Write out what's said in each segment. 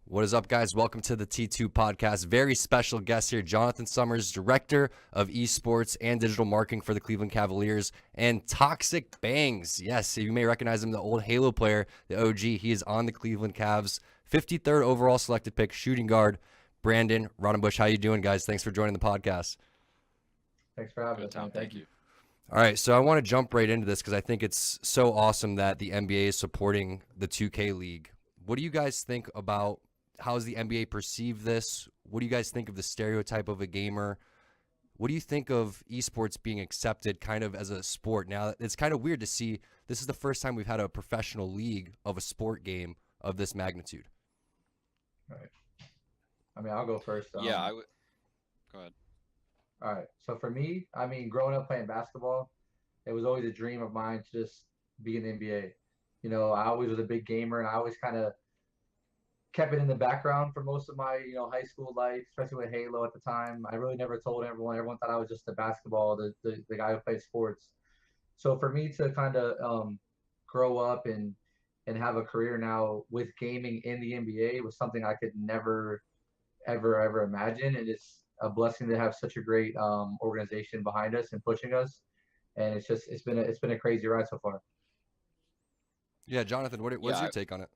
What is up, guys? Welcome to the T2podcast. Very special guest here, Jonathan Summers, Director of Esports and Digital Marketing for the Cleveland Cavaliers, and ToXsiK Bangs. Yes, you may recognize him, the old Halo player, the OG. He is on the Cleveland Cavs, 53rd overall selected pick, shooting guard. Brandon, Raudebush, how you doing, guys? Thanks for joining the podcast. Thanks for having us, Tom. Thank you. All right, so I want to jump right into this because I think it's so awesome that the NBA is supporting the 2K League. What do you guys think about how does the NBA perceive this? What do you guys think of the stereotype of a gamer? What do you think of esports being accepted kind of as a sport? Now, it's kind of weird to see this is the first time we've had a professional league of a sport game of this magnitude. Right. I mean, I'll go first. Yeah, I would. Go ahead. All right. So for me, I mean, growing up playing basketball, it was always a dream of mine to just be in the NBA. You know, I always was a big gamer, and I always kind of kept it in the background for most of my, high school life, especially with Halo at the time. I really never told everyone. Everyone thought I was just the basketball, the guy who played sports. So for me to kind of grow up and have a career now with gaming in the NBA was something I could never, ever imagine. And it's a blessing to have such a great organization behind us and pushing us. And it's been a crazy ride so far. Yeah, Jonathan, what's your take on it?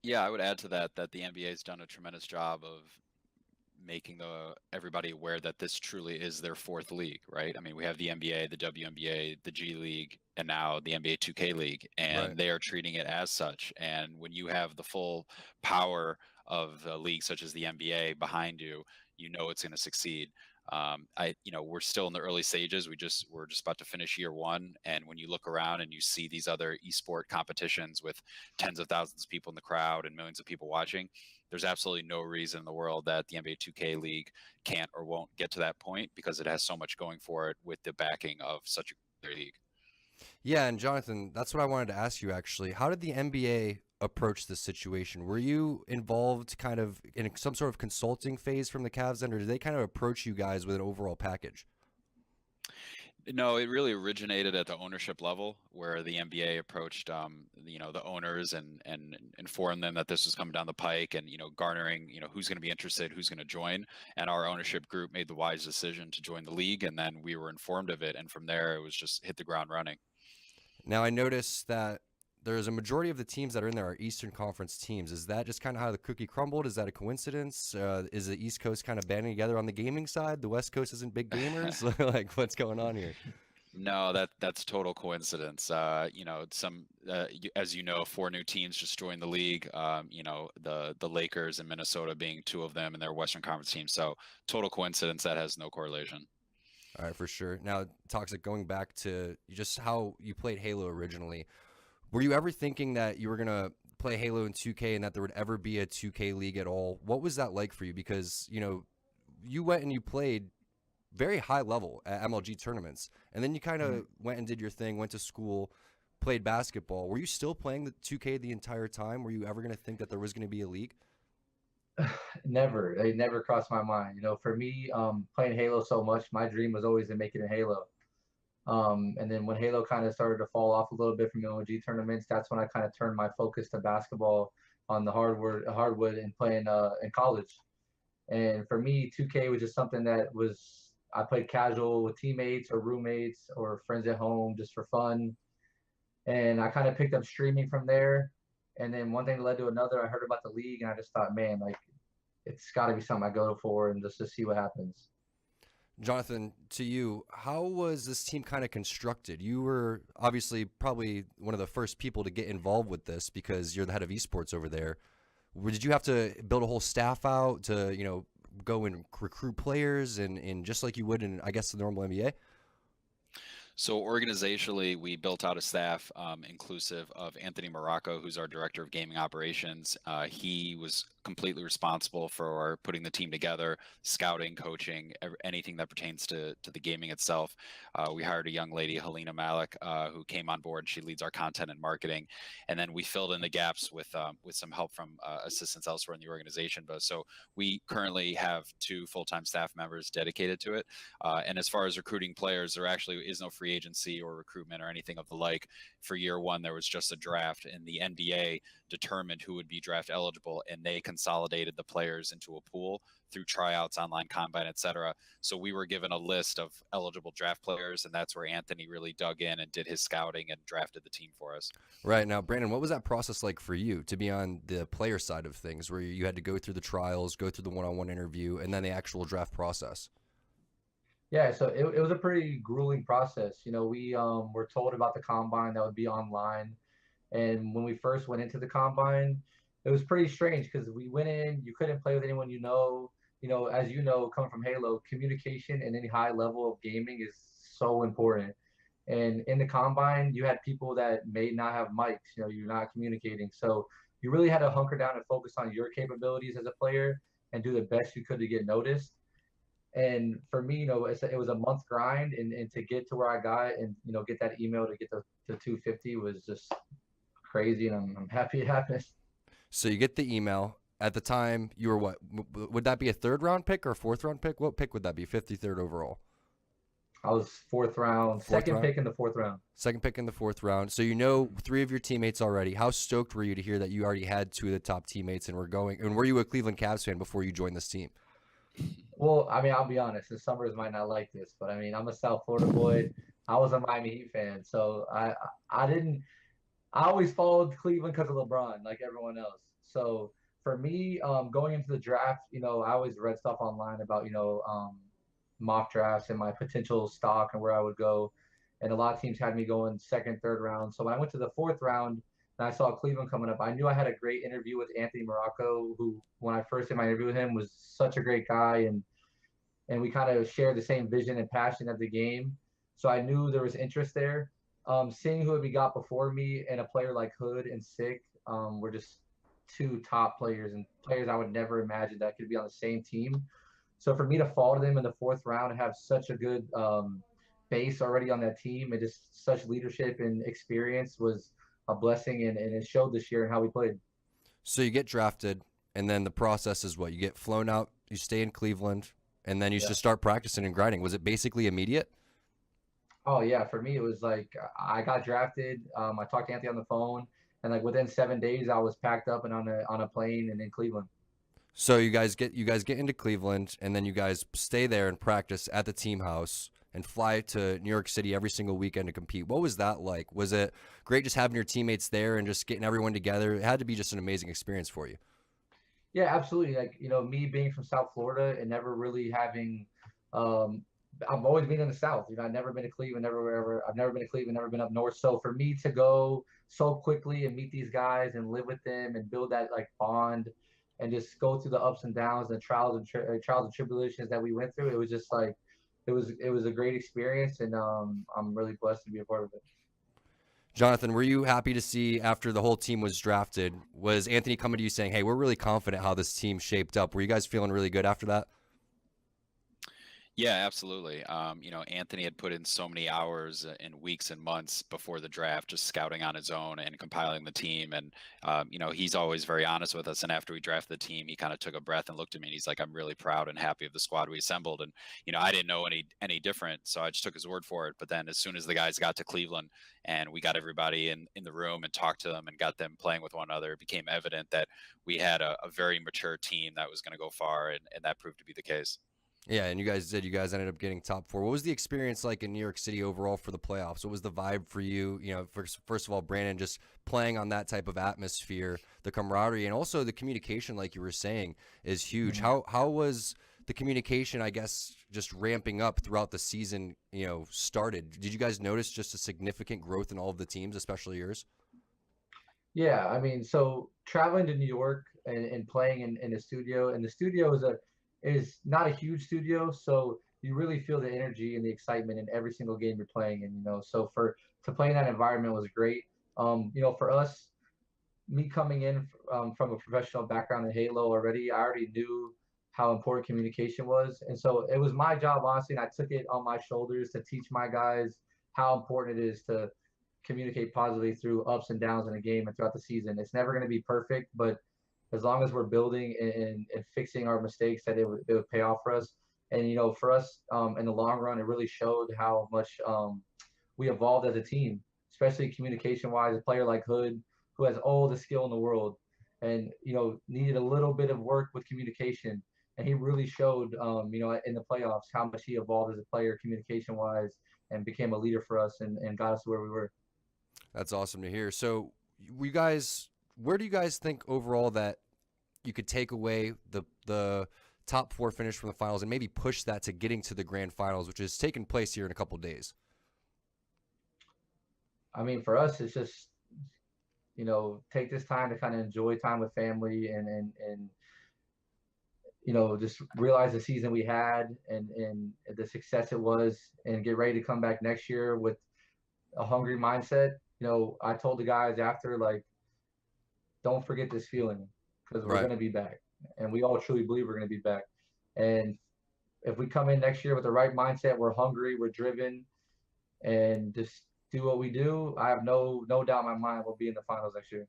Yeah, I would add to that the NBA has done a tremendous job of making everybody aware that this truly is their fourth league, right? I mean, we have the NBA, the WNBA, the G League, and now the NBA2K League, and Right. They are treating it as such. And when you have the full power of a league such as the NBA behind you, you know it's going to succeed. We're still in the early stages. We're just about to finish year one, and when you look around and you see these other esport competitions with tens of thousands of people in the crowd and millions of people watching, there's absolutely no reason in the world that the NBA 2K League can't or won't get to that point because it has so much going for it with the backing of such a great league. Yeah, and Jonathan, that's what I wanted to ask you actually. How did the NBA approach this situation? Were you involved kind of in some sort of consulting phase from the Cavs end, or did they kind of approach you guys with an overall package? No, it really originated at the ownership level, where the NBA approached, the owners and informed them that this was coming down the pike, and garnering, who's going to be interested, who's going to join, and our ownership group made the wise decision to join the league, and then we were informed of it, and from there it was just hit the ground running. Now, I noticed that there's a majority of the teams that are in there are Eastern Conference teams. Is that just kind of how the cookie crumbled? Is that a coincidence? Is the East Coast kind of banding together on the gaming side? The West Coast isn't big gamers? Like, what's going on here? No, that's total coincidence. As you know, 4 new teams just joined the league. The Lakers and Minnesota being 2 of them, and their Western Conference teams. So total coincidence. That has no correlation. All right, for sure. Now, ToXsiK, going back to just how you played Halo originally, were you ever thinking that you were going to play Halo in 2K and that there would ever be a 2K league at all? What was that like for you? Because, you went and you played very high level at MLG tournaments, and then you kind of went and did your thing, went to school, played basketball. Were you still playing the 2K the entire time? Were you ever going to think that there was going to be a league? Never. It never crossed my mind. For me, playing Halo so much, my dream was always to make it in Halo. And then when Halo kind of started to fall off a little bit from MLG tournaments, that's when I kind of turned my focus to basketball on the hardwood and playing in college. And for me, 2K was just something that I played casual with teammates or roommates or friends at home just for fun. And I kind of picked up streaming from there. And then one thing led to another. I heard about the league, and I just thought, man, like, it's got to be something I go for and just to see what happens. Jonathan, to you, how was this team kind of constructed? You were obviously probably one of the first people to get involved with this because you're the head of esports over there. Did you have to build a whole staff out to, go and recruit players and just like you would in, I guess, the normal NBA? So organizationally, we built out a staff inclusive of Anthony Morocco, who's our director of gaming operations. He was completely responsible for putting the team together, scouting, coaching, anything that pertains to the gaming itself. We hired a young lady, Helena Malik, who came on board. She leads our content and marketing, and then we filled in the gaps with some help from assistants elsewhere in the organization. But so we currently have 2 full-time staff members dedicated to it. And as far as recruiting players, there actually is no free free agency or recruitment or anything of the like. For year one, there was just a draft, and the NBA determined who would be draft eligible, and they consolidated the players into a pool through tryouts, online combine, etc. So we were given a list of eligible draft players, and that's where Anthony really dug in and did his scouting and drafted the team for us. Right. Now, Brandon, what was that process like for you to be on the player side of things, where you had to go through the trials, go through the one-on-one interview, and then the actual draft process? Yeah, so it was a pretty grueling process. We were told about the combine that would be online. And when we first went into the combine, it was pretty strange because we went in, you couldn't play with anyone. As you know, coming from Halo, communication and any high level of gaming is so important. And in the combine, you had people that may not have mics, you're not communicating. So you really had to hunker down and focus on your capabilities as a player and do the best you could to get noticed. And for me, it was a month grind, and to get to where I got and, get that email to get the 250 was just crazy, and I'm happy it happened. So you get the email. At the time, you were what? Would that be a third-round pick or a fourth-round pick? What pick would that be? 53rd overall? I was fourth round, second pick in the fourth round. Second pick in the fourth round. So you know 3 of your teammates already. How stoked were you to hear that you already had 2 of the top teammates and were you a Cleveland Cavs fan before you joined this team? Well, I'll be honest, the Summers might not like this, but I'm a South Florida boy. I was a Miami Heat fan, so I always followed Cleveland because of LeBron, like everyone else. So for me, going into the draft, I always read stuff online about, mock drafts and my potential stock and where I would go. And a lot of teams had me going second, third round. So when I went to the fourth round and I saw Cleveland coming up, I knew I had a great interview with Anthony Morocco, who, when I first did my interview with him, was such a great guy. And we kind of shared the same vision and passion of the game. So I knew there was interest there. Seeing who we got before me and a player like Hood and ToXsiK were just 2 top players, and players I would never imagine that could be on the same team. So for me to fall to them in the fourth round and have such a good base already on that team and just such leadership and experience was a blessing, and it showed this year in how we played. So you get drafted, and then the process is what? You get flown out, you stay in Cleveland, and then you just start practicing and grinding. Was it basically immediate? Oh, yeah. For me, it was like I got drafted. I talked to Anthony on the phone, and like within 7 days, I was packed up and on a plane and in Cleveland. So you guys get into Cleveland, and then you guys stay there and practice at the team house and fly to New York City every single weekend to compete. What was that like? Was it great just having your teammates there and just getting everyone together? It had to be just an amazing experience for you. Yeah, absolutely. Like, me being from South Florida and never really having, I've always been in the South. I've never been to Cleveland, I've never been to Cleveland, never been up north. So for me to go so quickly and meet these guys and live with them and build that like bond and just go through the ups and downs and trials and tribulations that we went through, it was just like, it was a great experience, and I'm really blessed to be a part of it. Jonathan, were you happy to see after the whole team was drafted, was Anthony coming to you saying, hey, we're really confident how this team shaped up? Were you guys feeling really good after that? Yeah, absolutely. Anthony had put in so many hours and weeks and months before the draft, just scouting on his own and compiling the team. And, he's always very honest with us. And after we drafted the team, he kind of took a breath and looked at me and he's like, I'm really proud and happy of the squad we assembled. And, I didn't know any different. So I just took his word for it. But then as soon as the guys got to Cleveland and we got everybody in the room and talked to them and got them playing with one another, it became evident that we had a very mature team that was going to go far. And that proved to be the case. Yeah, and you guys did. You guys ended up getting top 4. What was the experience like in New York City overall for the playoffs? What was the vibe for you? First of all, Brandon, just playing on that type of atmosphere, the camaraderie, and also the communication, like you were saying, is huge. Mm-hmm. How was the communication, I guess, just ramping up throughout the season, started? Did you guys notice just a significant growth in all of the teams, especially yours? Yeah, so traveling to New York and playing in a studio, and the studio is not a huge studio, so you really feel the energy and the excitement in every single game you're playing. And so to play in that environment was great. For us, me coming in from a professional background in Halo already, I already knew how important communication was, and so it was my job, honestly, and I took it on my shoulders to teach my guys how important it is to communicate positively through ups and downs in a game and throughout the season. It's never going to be perfect, but as long as we're building and fixing our mistakes, that it would pay off for us. And, for us in the long run, it really showed how much we evolved as a team, especially communication wise. A player like Hood, who has all the skill in the world, and needed a little bit of work with communication, and he really showed, in the playoffs how much he evolved as a player communication wise, and became a leader for us, and got us to where we were. That's awesome to hear. So, you guys, where do you guys think overall that you could take away the top 4 finish from the finals and maybe push that to getting to the grand finals, which is taking place here in a couple of days? I mean, for us, it's just take this time to kind of enjoy time with family, and just realize the season we had, and the success it was, and get ready to come back next year with a hungry mindset. I told the guys after, like, don't forget this feeling, because we're Right. going to be back, and we all truly believe we're going to be back. And if we come in next year with the right mindset, we're hungry, we're driven, and just do what we do, I have no doubt in my mind we'll be in the finals next year.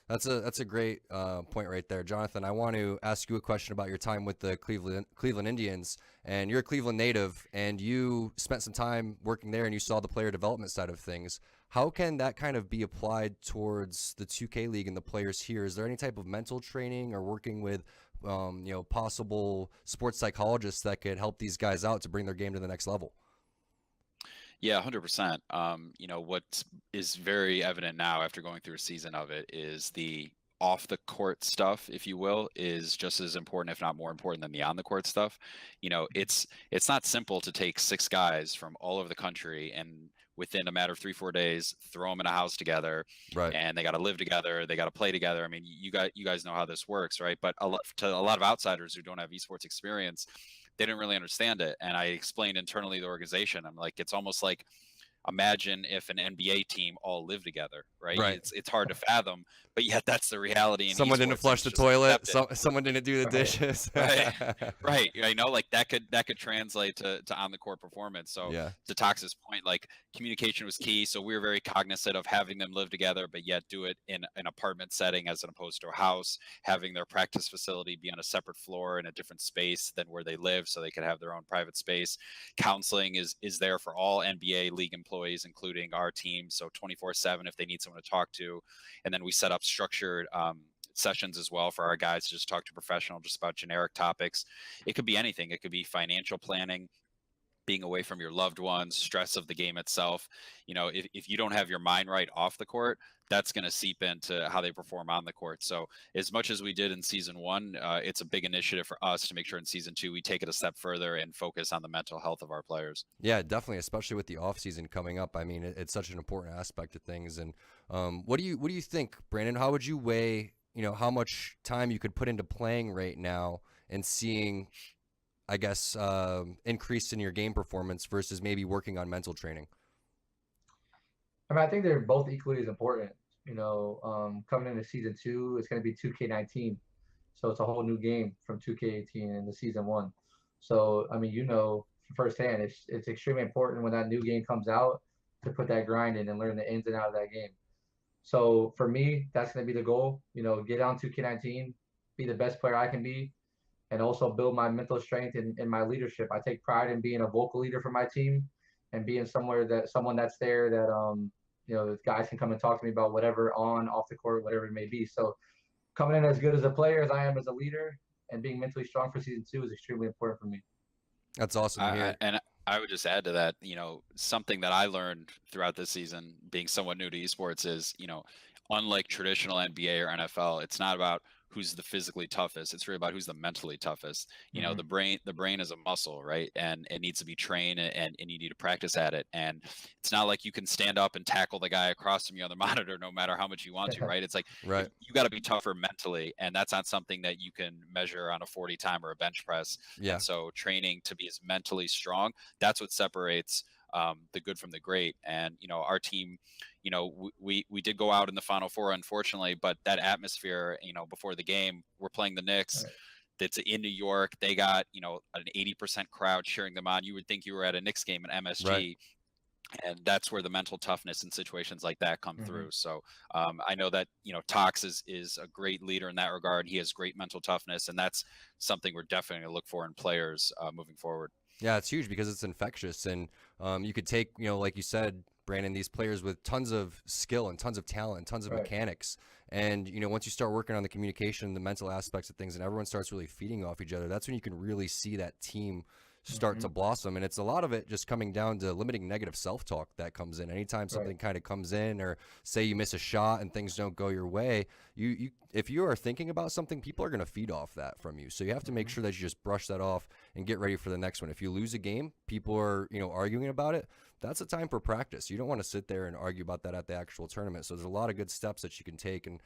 That's a great point right there, Jonathan. I want to ask you a question about your time with the Cleveland Indians, and you're a Cleveland native, and you spent some time working there, and you saw the player development side of things. How can that kind of be applied towards the 2K League and the players here? Is there any type of mental training or working with possible sports psychologists that could help these guys out to bring their game to the next level? Yeah, 100%. What is very evident now after going through a season of it is the off the court stuff, if you will, is just as important, if not more important, than the on the court stuff. It's not simple to take 6 guys from all over the country and within a matter of 3-4 days throw them in a house together, Right. and they got to live together, they got to play together. I mean, you guys know how this works, right? But to a lot of outsiders who don't have esports experience, they didn't really understand it. And I explained internally the organization, I'm like, it's almost like, imagine if an NBA team all lived together, right? Right. It's hard to fathom, but yet that's the reality. In Someone didn't esports, flush the it's just toilet. accepted. Someone didn't do the Right. dishes. Right. Right. Like that could translate to on the court performance. So Yeah. to ToXsiK's point, like, communication was key. So we were very cognizant of having them live together, but yet do it in an apartment setting as opposed to a house, having their practice facility be on a separate floor in a different space than where they live, so they could have their own private space. Counseling is there for all NBA league employees, including our team. So 24/7 if they need someone to talk to. And then we set up structured sessions as well for our guys to just talk to professional just about generic topics. It could be anything. It could be financial planning, being away from your loved ones, stress of the game itself. If you don't have your mind right off the court, that's going to seep into how they perform on the court. So as much as we did in season 1, it's a big initiative for us to make sure in season 2 we take it a step further and focus on the mental health of our players. Yeah, definitely, especially with the off season coming up. I mean, it's such an important aspect of things. And what do you think, Brandon? How would you weigh, how much time you could put into playing right now and seeing, I guess, increase in your game performance versus maybe working on mental training? I mean, I think they're both equally as important. Coming into season 2, it's going to be 2K19, so it's a whole new game from 2K18 into season 1. So I mean, firsthand, it's extremely important when that new game comes out to put that grind in and learn the ins and outs of that game. So for me, that's going to be the goal. Get on 2K19, be the best player I can be, and also build my mental strength in my leadership. I take pride in being a vocal leader for my team, and being someone that's there that the guys can come and talk to me about whatever on, off the court, whatever it may be. So coming in as good as a player as I am as a leader, and being mentally strong for season 2 is extremely important for me. That's awesome to hear. And I would just add to that, something that I learned throughout this season, being somewhat new to esports, is, unlike traditional NBA or NFL, it's not about who's the physically toughest. It's really about who's the mentally toughest. Mhm. The brain is a muscle, right? And it needs to be trained, and you need to practice at it. And it's not like you can stand up and tackle the guy across from you on the monitor no matter how much you want to, right? It's like, Right. you got to be tougher mentally, and that's not something that you can measure on a 40 time or a bench press. Yeah. And so training to be as mentally strong, that's what separates the good from the great. And our team, we did go out in the Final Four, unfortunately, but that atmosphere, before the game, we're playing the Knicks. Right. That's in New York. They got an 80% crowd cheering them on. You would think you were at a Knicks game in MSG. Right. And that's where the mental toughness in situations like that come Mhm. through. So I know that Tox is a great leader in that regard. He has great mental toughness, and that's something we're definitely going to look for in players moving forward. Yeah, it's huge because it's infectious, and you could take, like you said, Brandon, these players with tons of skill and tons of talent, tons of Right. mechanics. And, once you start working on the communication, the mental aspects of things, and everyone starts really feeding off each other, that's when you can really see that team start to blossom. And it's a lot of it just coming down to limiting negative self-talk that comes in. Anytime something kind of comes in, or say you miss a shot and things don't go your way, you if you are thinking about something, people are going to feed off that from you. So you have to make sure that you just brush that off and get ready for the next one. If you lose a game, people are, arguing about it. That's a time for practice. You don't want to sit there and argue about that at the actual tournament. So there's a lot of good steps that you can take. And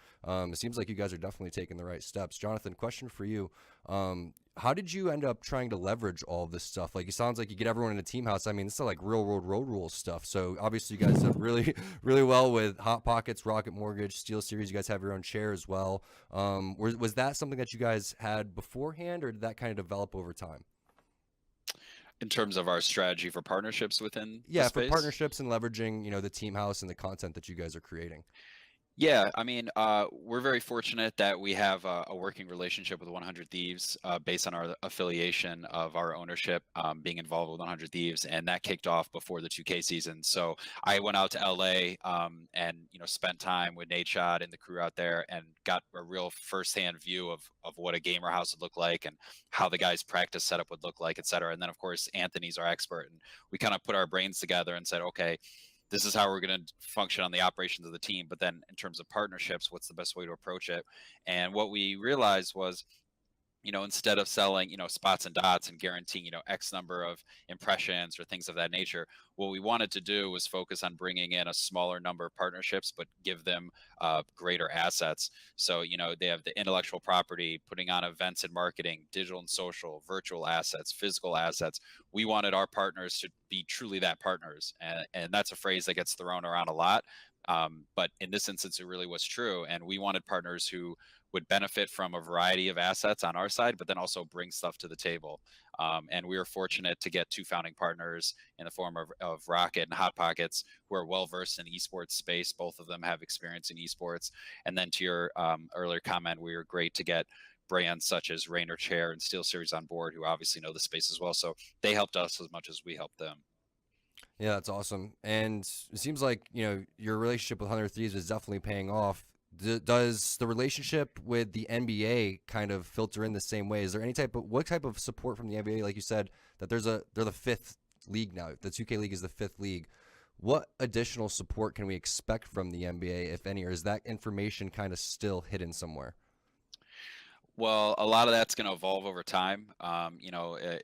it seems like you guys are definitely taking the right steps. Jonathan, question for you. How did you end up trying to leverage all of this stuff? Like, it sounds like you get everyone in a team house. I mean, this is like real world road rules stuff. So obviously you guys have really, really well with Hot Pockets, Rocket Mortgage, Steel Series. You guys have your own chair as well. Was that something that you guys had beforehand, or did that kind of develop over time? In terms of our strategy for partnerships within the Yeah, for space? partnerships and leveraging, the team house and the content that you guys are creating. Yeah, I mean, we're very fortunate that we have a working relationship with 100 Thieves based on our affiliation of our ownership being involved with 100 Thieves, and that kicked off before the 2K season. So I went out to LA and spent time with Nate Shot and the crew out there, and got a real firsthand view of what a gamer house would look like and how the guys' practice setup would look like, et cetera. And then of course Anthony's our expert, and we kind of put our brains together and said, okay, this is how we're going to function on the operations of the team. But then in terms of partnerships, what's the best way to approach it? And what we realized was, instead of selling, spots and dots and guaranteeing, X number of impressions or things of that nature, what we wanted to do was focus on bringing in a smaller number of partnerships, but give them greater assets. So, they have the intellectual property, putting on events and marketing, digital and social, virtual assets, physical assets. We wanted our partners to be truly that partners. And that's a phrase that gets thrown around a lot. But in this instance, it really was true. And we wanted partners who would benefit from a variety of assets on our side, but then also bring stuff to the table. And we were fortunate to get two founding partners in the form of Rocket and Hot Pockets, who are well-versed in esports space. Both of them have experience in esports. And then to your earlier comment, we were great to get brands such as Rainer Chair and Steel Series on board, who obviously know the space as well. So they helped us as much as we helped them. Yeah, that's awesome. And it seems like, your relationship with 100 Thieves is definitely paying off. Does the relationship with the NBA kind of filter in the same way? Is there what type of support from the NBA? Like you said, that they're the fifth league now. The 2K League is the fifth league. What additional support can we expect from the NBA, if any, or is that information kind of still hidden somewhere? Well, a lot of that's going to evolve over time.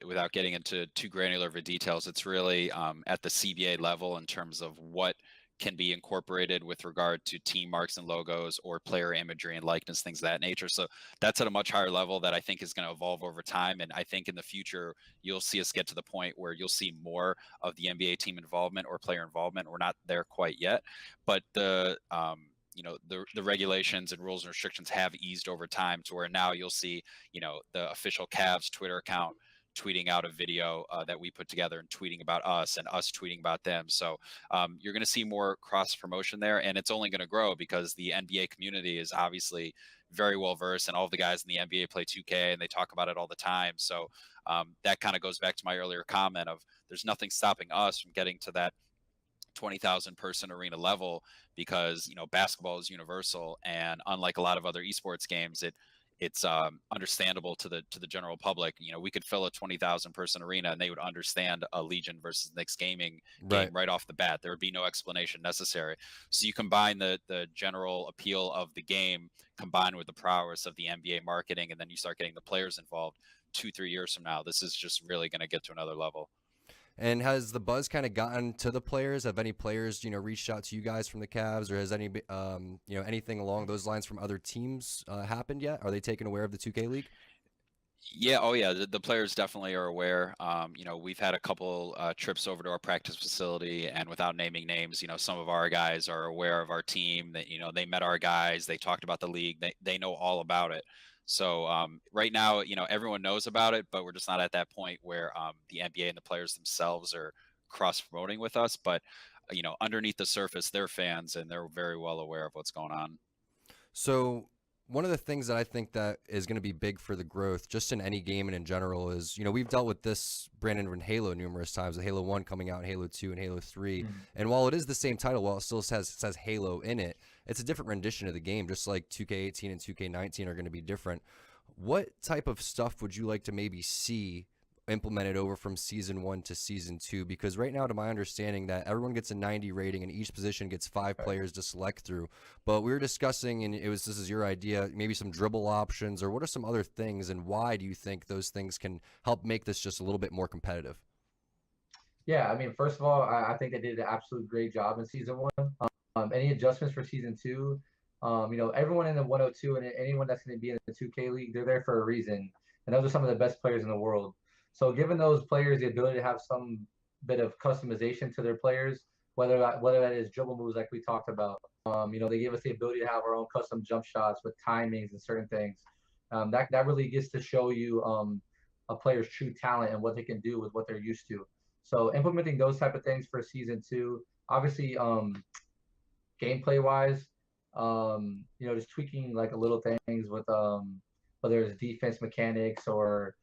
Without getting into too granular of details, it's really at the CBA level in terms of what can be incorporated with regard to team marks and logos or player imagery and likeness, things of that nature. So that's at a much higher level that I think is going to evolve over time. And I think in the future, you'll see us get to the point where you'll see more of the NBA team involvement or player involvement. We're not there quite yet, but the regulations and rules and restrictions have eased over time to where now you'll see, the official Cavs Twitter account tweeting out a video that we put together and tweeting about us and us tweeting about them. So you're going to see more cross promotion there, and it's only going to grow because the NBA community is obviously very well versed, and all of the guys in the NBA play 2K and they talk about it all the time. So that kind of goes back to my earlier comment of there's nothing stopping us from getting to that 20,000 person arena level because basketball is universal, and unlike a lot of other esports games, it's understandable to the general public. We could fill a 20,000 person arena and they would understand a Legion versus Knicks gaming game right off the bat. There would be no explanation necessary. So you combine the general appeal of the game combined with the prowess of the NBA marketing, and then you start getting the players involved. 2-3 years from now, this is just really going to get to another level. And has the buzz kind of gotten to the players? Have any players, reached out to you guys from the Cavs, or has any, anything along those lines from other teams happened yet? Are they taken aware of the 2K League? Yeah. Oh, yeah. The players definitely are aware. We've had a couple trips over to our practice facility, and without naming names, some of our guys are aware of our team. That they met our guys. They talked about the league. They know all about it. So right now, everyone knows about it, but we're just not at that point where the NBA and the players themselves are cross promoting with us. But underneath the surface, they're fans and they're very well aware of what's going on. So one of the things that I think that is going to be big for the growth, just in any game and in general, is, we've dealt with this, Brandon, in Halo numerous times, with Halo 1 coming out, Halo 2, and Halo 3. And while it is the same title, while it still says Halo in it, it's a different rendition of the game, just like 2K18 and 2K19 are going to be different. What type of stuff would you like to maybe see implemented over from season 1 to season 2? Because right now, to my understanding, that everyone gets a 90 rating and each position gets 5 players to select through. But we were discussing, and this is your idea, maybe some dribble options, or what are some other things, and why do you think those things can help make this just a little bit more competitive? Yeah, I mean, first of all, I think they did an absolute great job in season 1. Any adjustments for season 2? Everyone in the 102 and anyone that's going to be in the 2K league, they're there for a reason, and those are some of the best players in the world. So giving those players the ability to have some bit of customization to their players, whether that is dribble moves like we talked about, they give us the ability to have our own custom jump shots with timings and certain things. That really gets to show you a player's true talent and what they can do with what they're used to. So implementing those type of things for season 2, obviously, gameplay wise, just tweaking like a little things with whether it's defense mechanics or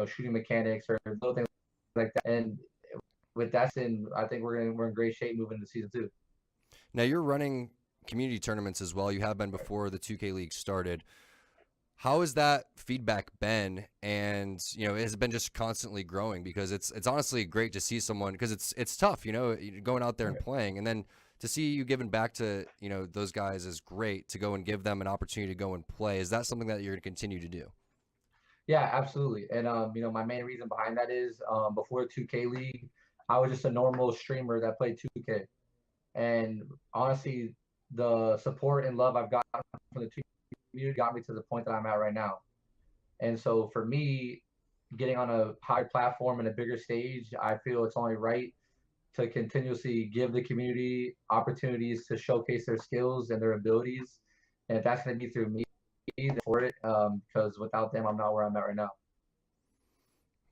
shooting mechanics or little things like that. And with that, I think we're in great shape moving into season 2. Now you're running community tournaments as well. You have been before the 2K League started. How has that feedback been? And has it been just constantly growing? Because it's honestly great to see someone, because it's tough, going out there and playing, and then to see you giving back to those guys is great. To go and give them an opportunity to go and play, is that something that you're going to continue to do? Yeah, absolutely. And my main reason behind that is before the 2K League, I was just a normal streamer that played 2K. And honestly, the support and love I've gotten from the 2K community got me to the point that I'm at right now. And so for me, getting on a high platform and a bigger stage, I feel it's only right to continuously give the community opportunities to showcase their skills and their abilities. And if that's going to be through me, for it, because without them, I'm not where I'm at right now.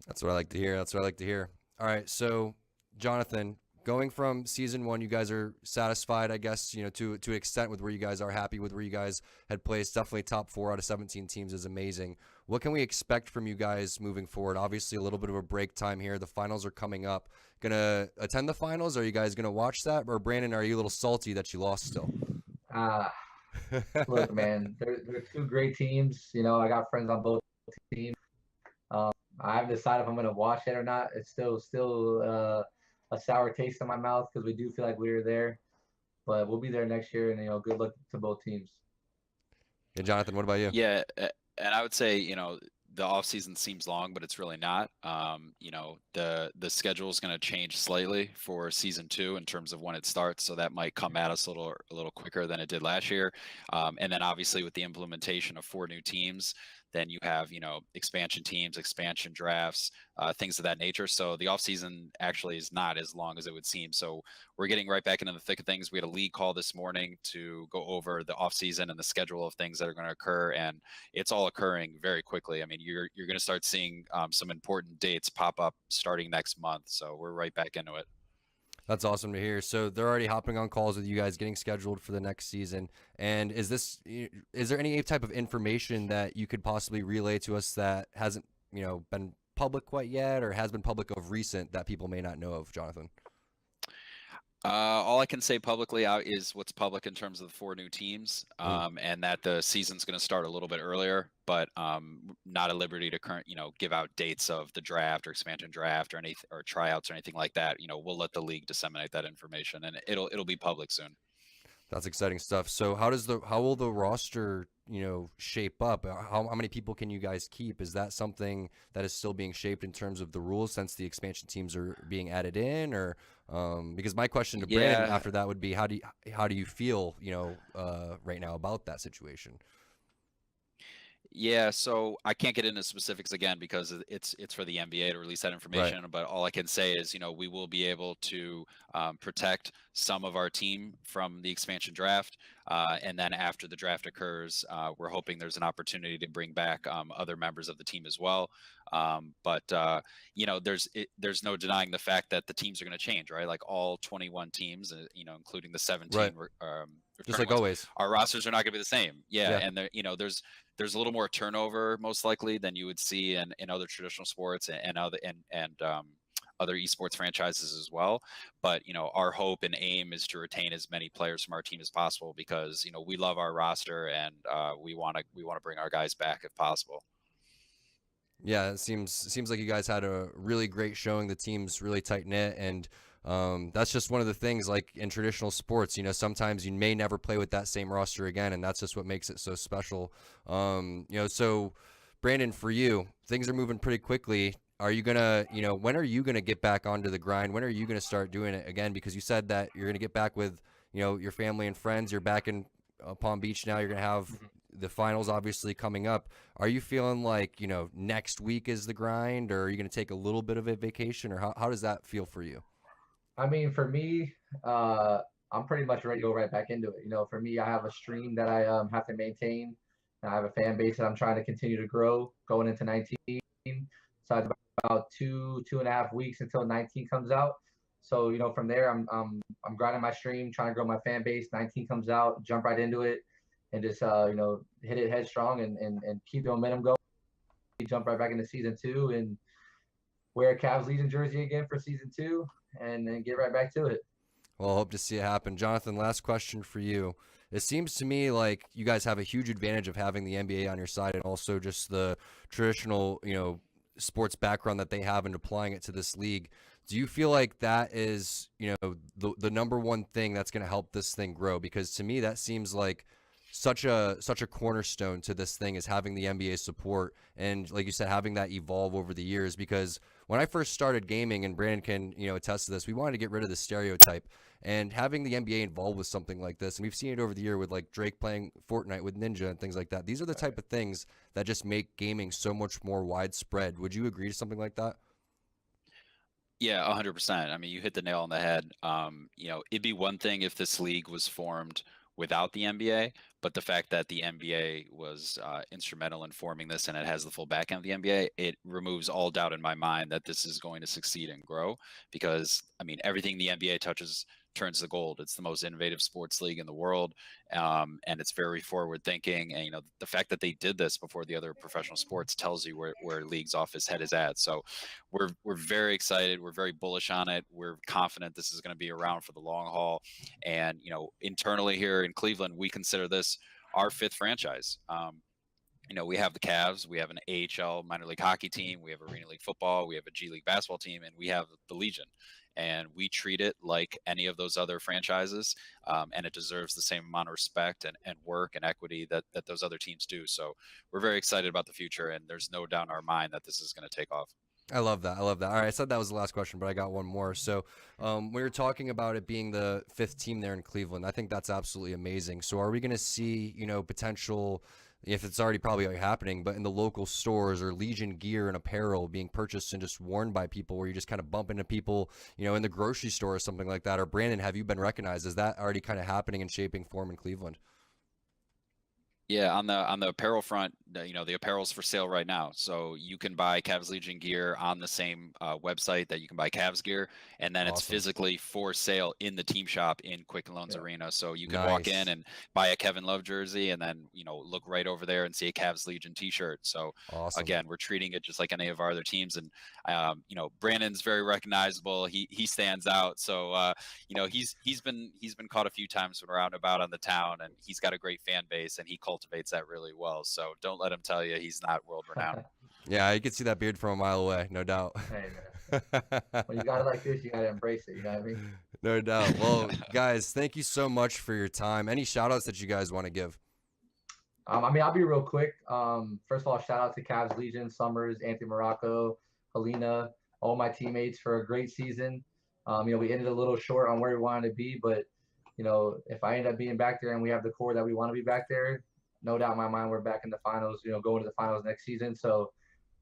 That's what I like to hear. All right, so Jonathan, going from season 1, you guys are satisfied, I guess, to an extent with where you guys are, happy with where you guys had placed. Definitely top 4 out of 17 teams is amazing. What can we expect from you guys moving forward? Obviously, a little bit of a break time here. The finals are coming up. Gonna attend the finals? Are you guys gonna watch that? Or Brandon, are you a little salty that you lost still? Look, man, they're 2 great teams. I got friends on both teams. I haven't decided if I'm going to watch it or not. It's still a sour taste in my mouth because we do feel like we were there. But we'll be there next year, and good luck to both teams. Yeah, Jonathan, what about you? Yeah, and I would say the off season seems long, but it's really not. The schedule is going to change slightly for season 2 in terms of when it starts, so that might come at us a little quicker than it did last year. And then obviously with the implementation of 4 new teams, then you have expansion teams, expansion drafts, things of that nature. So the off season actually is not as long as it would seem. So we're getting right back into the thick of things. We had a league call this morning to go over the off season and the schedule of things that are going to occur, and it's all occurring very quickly. I mean, you're going to start seeing some important dates pop up starting next month. So we're right back into it. That's awesome to hear. So they're already hopping on calls with you guys, getting scheduled for the next season. And is there any type of information that you could possibly relay to us that hasn't, been public quite yet, or has been public of recent that people may not know of, Jonathan? All I can say publicly is what's public in terms of the 4 new teams, and that the season's going to start a little bit earlier, but not at liberty to give out dates of the draft or expansion draft or tryouts or anything like that. We'll let the league disseminate that information, and it'll be public soon. That's exciting stuff. So how will the roster, shape up? How many people can you guys keep? Is that something that is still being shaped in terms of the rules since the expansion teams are being added in, or because my question to Brandon after that would be, how do you feel, right now about that situation? Yeah, so I can't get into specifics again because it's for the NBA to release that information. Right. But all I can say is, we will be able to protect some of our team from the expansion draft, and then after the draft occurs, we're hoping there's an opportunity to bring back other members of the team as well. But there's no denying the fact that the teams are going to change, right? Like all 21 teams, including the 17 Just like always. Our rosters are not going to be the same. Yeah, Yeah. and there, there's a little more turnover most likely than you would see in other traditional sports and other esports franchises as well. But our hope and aim is to retain as many players from our team as possible because we love our roster and we want to bring our guys back if possible. Yeah, it seems like you guys had a really great showing. The team's really tight knit, and that's just one of the things. Like in traditional sports, sometimes you may never play with that same roster again, and that's just what makes it so special. So Brandon, for you, things are moving pretty quickly. Are you gonna, when are you gonna get back onto the grind? When are you gonna start doing it again? Because you said that you're gonna get back with, your family and friends. You're back in Palm Beach now. You're gonna have the finals obviously coming up. Are you feeling like, next week is the grind, or are you going to take a little bit of a vacation, or how does that feel for you? I mean, for me, I'm pretty much ready to go right back into it. For me, I have a stream that I have to maintain. And I have a fan base that I'm trying to continue to grow going into 19. So I have about 2.5 weeks until 19 comes out. So, from there, I'm grinding my stream, trying to grow my fan base. 19 comes out, jump right into it. And just hit it headstrong and keep the momentum going. Jump right back into season 2 and wear a Cavs Legion jersey again for season 2 and then get right back to it. Well, I hope to see it happen. Jonathan, last question for you. It seems to me like you guys have a huge advantage of having the NBA on your side and also just the traditional, sports background that they have and applying it to this league. Do you feel like that is, the number one thing that's going to help this thing grow? Because to me, that seems like such a cornerstone to this thing is having the NBA support and, like you said, having that evolve over the years. Because when I first started gaming, and Brandon can attest to this, we wanted to get rid of the stereotype, and having the NBA involved with something like this, and we've seen it over the year with like Drake playing Fortnite with Ninja and things like that. These are the type of things that just make gaming so much more widespread. Would you agree to something like that? Yeah, 100%. I mean, you hit the nail on the head. It'd be one thing if this league was formed without the NBA, but the fact that the NBA was instrumental in forming this and it has the full backend of the NBA, it removes all doubt in my mind that this is going to succeed and grow because, I mean, everything the NBA touches turns to gold. It's the most innovative sports league in the world, and it's very forward thinking. And the fact that they did this before the other professional sports tells you where league's office head is at. So we're very excited. We're very bullish on it. We're confident this is going to be around for the long haul. And internally here in Cleveland, we consider this our 5th franchise. We have the Cavs, we have an AHL minor league hockey team, we have Arena League football, we have a G League basketball team, and we have the Legion. And we treat it like any of those other franchises, and it deserves the same amount of respect and work and equity that those other teams do. So we're very excited about the future, and there's no doubt in our mind that this is going to take off. I love that. All right, I said that was the last question, but I got one more. So we were talking about it being the 5th team there in Cleveland. I think that's absolutely amazing. So are we going to see, potential, if it's already probably happening, but in the local stores or Legion gear and apparel being purchased and just worn by people where you just kind of bump into people, in the grocery store or something like that? Or Brandon, have you been recognized? Is that already kind of happening and shaping form in Cleveland? Yeah, on the apparel front, the apparel's for sale right now. So you can buy Cavs Legion gear on the same website that you can buy Cavs gear, and then it's physically for sale in the team shop in Quicken Loans Arena. So you can walk in and buy a Kevin Love jersey, and then look right over there and see a Cavs Legion T-shirt. So again, we're treating it just like any of our other teams, and Brandon's very recognizable. He stands out. So he's been caught a few times when we're out and about on the town, and he's got a great fan base, and he cultivates that really well. So don't let him tell you he's not world renowned. Yeah, you can see that beard from a mile away, no doubt. Hey, when you got it like this, you got to embrace it. You know what I mean? No doubt. Well, guys, thank you so much for your time. Any shout outs that you guys want to give? I'll be real quick. First of all, shout out to Cavs Legion, Summers, Anthony Morocco, Helena, all my teammates for a great season. We ended a little short on where we wanted to be, but if I end up being back there and we have the core that we want to be back there, no doubt in my mind we're back in the finals, going to the finals next season. So,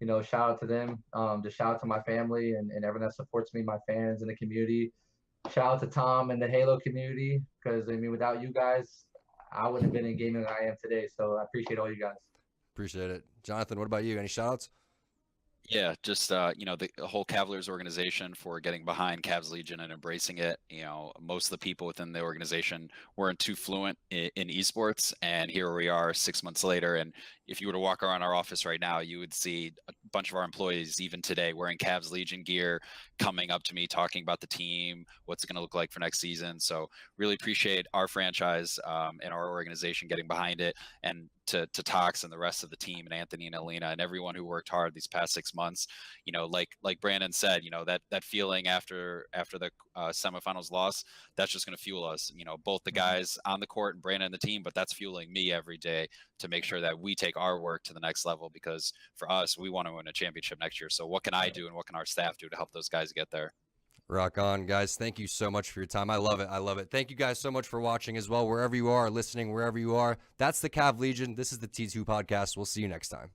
shout out to them. Just shout out to my family and everyone that supports me, my fans and the community. Shout out to Tom and the Halo community, because without you guys, I wouldn't have been in gaming that I am today. So I appreciate all you guys. Appreciate it. Jonathan, what about you? Any shout outs? Yeah, just the whole Cavaliers organization for getting behind Cavs Legion and embracing it. Most of the people within the organization weren't too fluent in esports, and here we are 6 months later. And if you were to walk around our office right now, you would see a bunch of our employees, even today, wearing Cavs Legion gear, coming up to me talking about the team, what's it going to look like for next season. So really appreciate our franchise and our organization getting behind it, and to Tox and the rest of the team, and Anthony and Alina and everyone who worked hard these past 6 months. Like Brandon said, that feeling after the semifinals loss, that's just going to fuel us. Both the guys on the court and Brandon and the team, but that's fueling me every day to make sure that we take our work to the next level, because for us, we want to win a championship next year. So what can I do and what can our staff do to help those guys get there? Rock on, guys. Thank you so much for your time. I love it. I love it. Thank you guys so much for watching as well, wherever you are, listening, wherever you are. That's the Cav Legion. This is the T2 podcast. We'll see you next time.